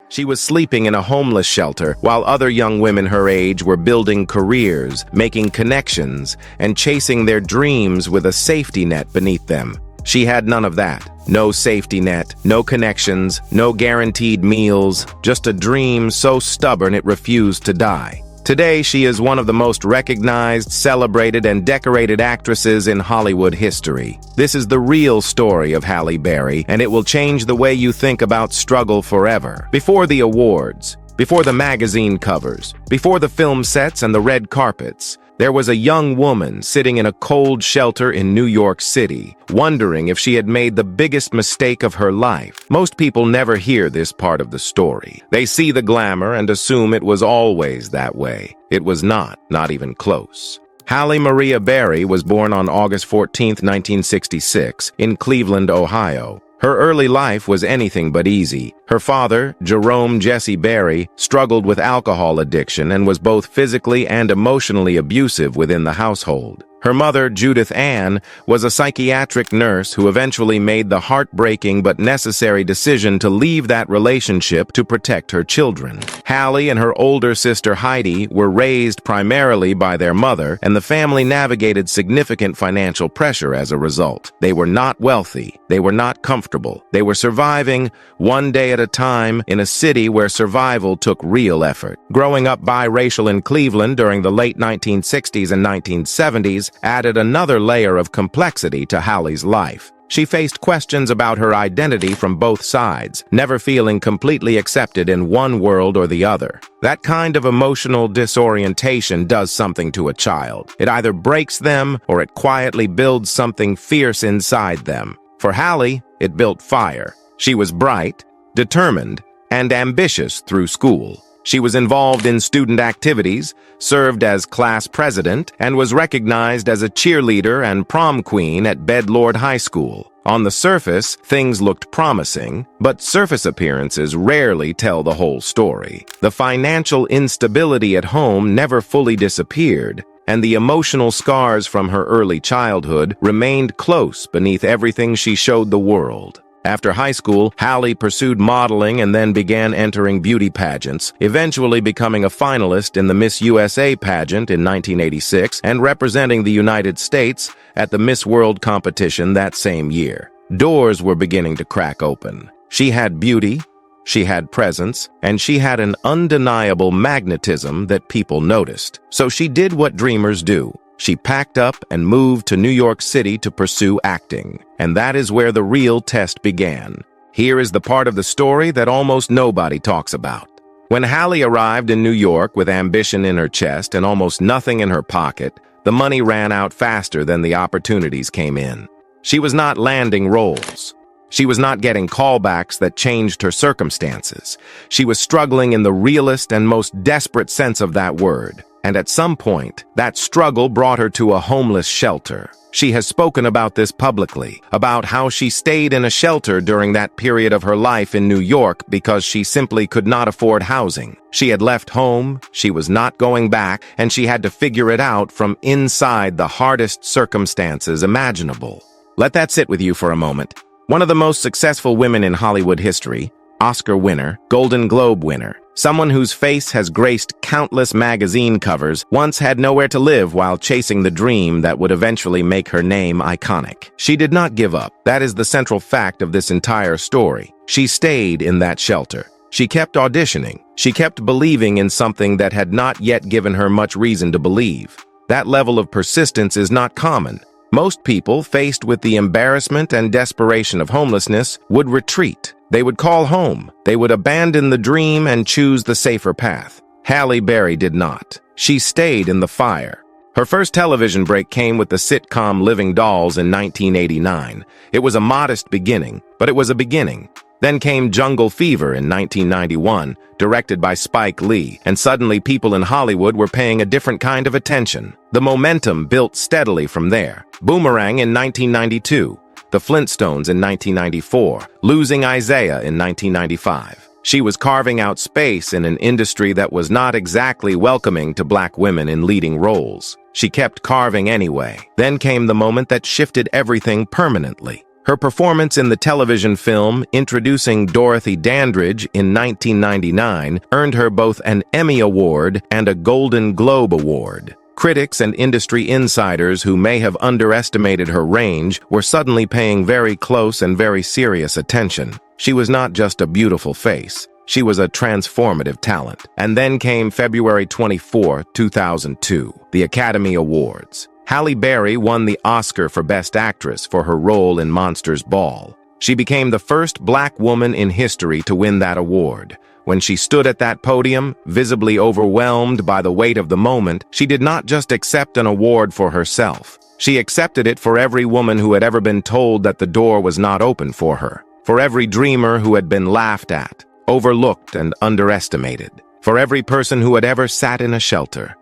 She was sleeping in a homeless shelter while other young women her age were building careers, making connections, and chasing their dreams with a safety net beneath them. She had none of that. No safety net, no connections, no guaranteed meals, just a dream so stubborn it refused to die. Today, she is one of the most recognized, celebrated, and decorated actresses in Hollywood history. This is the real story of Halle Berry, and it will change the way you think about struggle forever. Before the awards, before the magazine covers, before the film sets and the red carpets, there was a young woman sitting in a cold shelter in New York City, wondering if she had made the biggest mistake of her life. Most people never hear this part of the story. They see the glamour and assume it was always that way. It was not even close. Halle Maria Berry was born on August 14, 1966, in Cleveland, Ohio. Her early life was anything but easy. Her father, Jerome Jesse Berry, struggled with alcohol addiction and was both physically and emotionally abusive within the household. Her mother, Judith Ann, was a psychiatric nurse who eventually made the heartbreaking but necessary decision to leave that relationship to protect her children. Halle and her older sister Heidi were raised primarily by their mother, and the family navigated significant financial pressure as a result. They were not wealthy. They were not comfortable. They were surviving one day at a time in a city where survival took real effort. Growing up biracial in Cleveland during the late 1960s and 1970s added another layer of complexity to Halle's life. She faced questions about her identity from both sides, never feeling completely accepted in one world or the other. That kind of emotional disorientation does something to a child. It either breaks them or it quietly builds something fierce inside them. For Halle, it built fire. She was bright, determined, and ambitious through school. She was involved in student activities, served as class president, and was recognized as a cheerleader and prom queen at Bedlord High School. On the surface, things looked promising, but surface appearances rarely tell the whole story. The financial instability at home never fully disappeared, and the emotional scars from her early childhood remained close beneath everything she showed the world. After high school, Halle pursued modeling and then began entering beauty pageants, eventually becoming a finalist in the Miss USA pageant in 1986 and representing the United States at the Miss World competition that same year. Doors were beginning to crack open. She had beauty, she had presence, and she had an undeniable magnetism that people noticed. So she did what dreamers do. She packed up and moved to New York City to pursue acting. And that is where the real test began. Here is the part of the story that almost nobody talks about. When Halle arrived in New York with ambition in her chest and almost nothing in her pocket, the money ran out faster than the opportunities came in. She was not landing roles. She was not getting callbacks that changed her circumstances. She was struggling in the realest and most desperate sense of that word. And at some point, that struggle brought her to a homeless shelter. She has spoken about this publicly, about how she stayed in a shelter during that period of her life in New York because she simply could not afford housing. She had left home, she was not going back, and she had to figure it out from inside the hardest circumstances imaginable. Let that sit with you for a moment. One of the most successful women in Hollywood history, Oscar winner, Golden Globe winner, someone whose face has graced countless magazine covers, once had nowhere to live while chasing the dream that would eventually make her name iconic. She did not give up. That is the central fact of this entire story. She stayed in that shelter. She kept auditioning. She kept believing in something that had not yet given her much reason to believe. That level of persistence is not common. Most people, faced with the embarrassment and desperation of homelessness, would retreat. They would call home. They would abandon the dream and choose the safer path. Halle Berry did not. She stayed in the fire. Her first television break came with the sitcom Living Dolls in 1989. It was a modest beginning, but it was a beginning. Then came Jungle Fever in 1991, directed by Spike Lee, and suddenly people in Hollywood were paying a different kind of attention. The momentum built steadily from there. Boomerang in 1992, The Flintstones in 1994, Losing Isaiah in 1995. She was carving out space in an industry that was not exactly welcoming to black women in leading roles. She kept carving anyway. Then came the moment that shifted everything permanently. Her performance in the television film introducing Dorothy Dandridge in 1999 earned her both an Emmy Award and a Golden Globe Award. Critics and industry insiders who may have underestimated her range were suddenly paying very close and very serious attention. She was not just a beautiful face. She was a transformative talent. And then came February 24, 2002, the Academy Awards. Halle Berry won the Oscar for Best Actress for her role in Monsters Ball. She became the first black woman in history to win that award. When she stood at that podium, visibly overwhelmed by the weight of the moment, she did not just accept an award for herself. She accepted it for every woman who had ever been told that the door was not open for her, for every dreamer who had been laughed at, overlooked, and underestimated, for every person who had ever sat in a shelter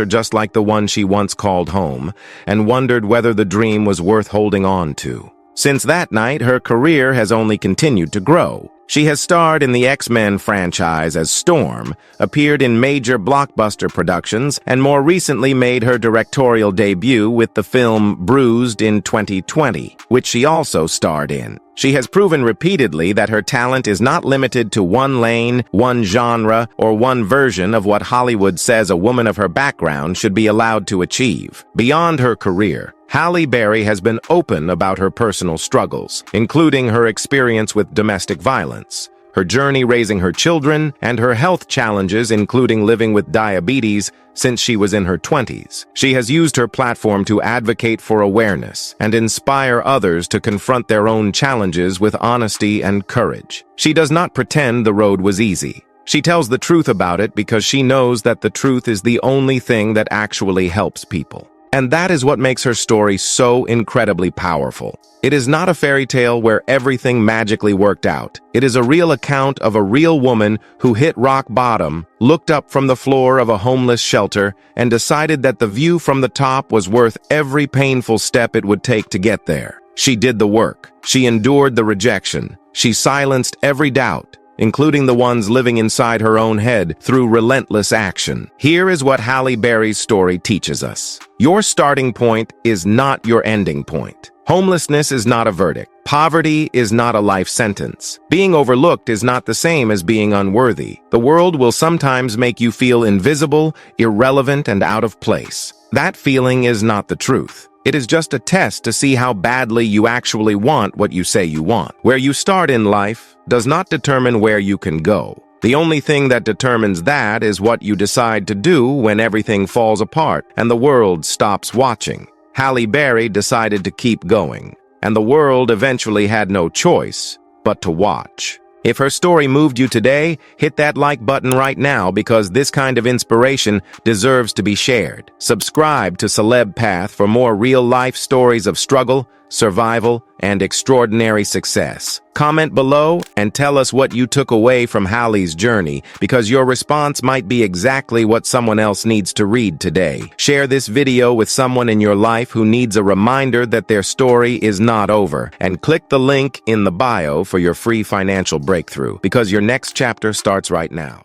just like the one she once called home, and wondered whether the dream was worth holding on to. Since that night, her career has only continued to grow. She has starred in the X-Men franchise as Storm, appeared in major blockbuster productions, and more recently made her directorial debut with the film Bruised in 2020, which she also starred in. She has proven repeatedly that her talent is not limited to one lane, one genre, or one version of what Hollywood says a woman of her background should be allowed to achieve. Beyond her career, Halle Berry has been open about her personal struggles, including her experience with domestic violence, her journey raising her children, and her health challenges including living with diabetes since she was in her 20s. She has used her platform to advocate for awareness and inspire others to confront their own challenges with honesty and courage. She does not pretend the road was easy. She tells the truth about it because she knows that the truth is the only thing that actually helps people. And that is what makes her story so incredibly powerful. It is not a fairy tale where everything magically worked out. It is a real account of a real woman who hit rock bottom, looked up from the floor of a homeless shelter, and decided that the view from the top was worth every painful step it would take to get there. She did the work. She endured the rejection. She silenced every doubt, including the ones living inside her own head, through relentless action. Here is what Halle Berry's story teaches us. Your starting point is not your ending point. Homelessness is not a verdict. Poverty is not a life sentence. Being overlooked is not the same as being unworthy. The world will sometimes make you feel invisible, irrelevant, and out of place. That feeling is not the truth. It is just a test to see how badly you actually want what you say you want. Where you start in life does not determine where you can go. The only thing that determines that is what you decide to do when everything falls apart and the world stops watching. Halle Berry decided to keep going, and the world eventually had no choice but to watch. If her story moved you today, hit that like button right now because this kind of inspiration deserves to be shared. Subscribe to CelebPath for more real-life stories of struggle, survival, and extraordinary success. Comment below and tell us what you took away from Halle's journey, because your response might be exactly what someone else needs to read today. Share this video with someone in your life who needs a reminder that their story is not over, and click the link in the bio for your free financial breakthrough, because your next chapter starts right now.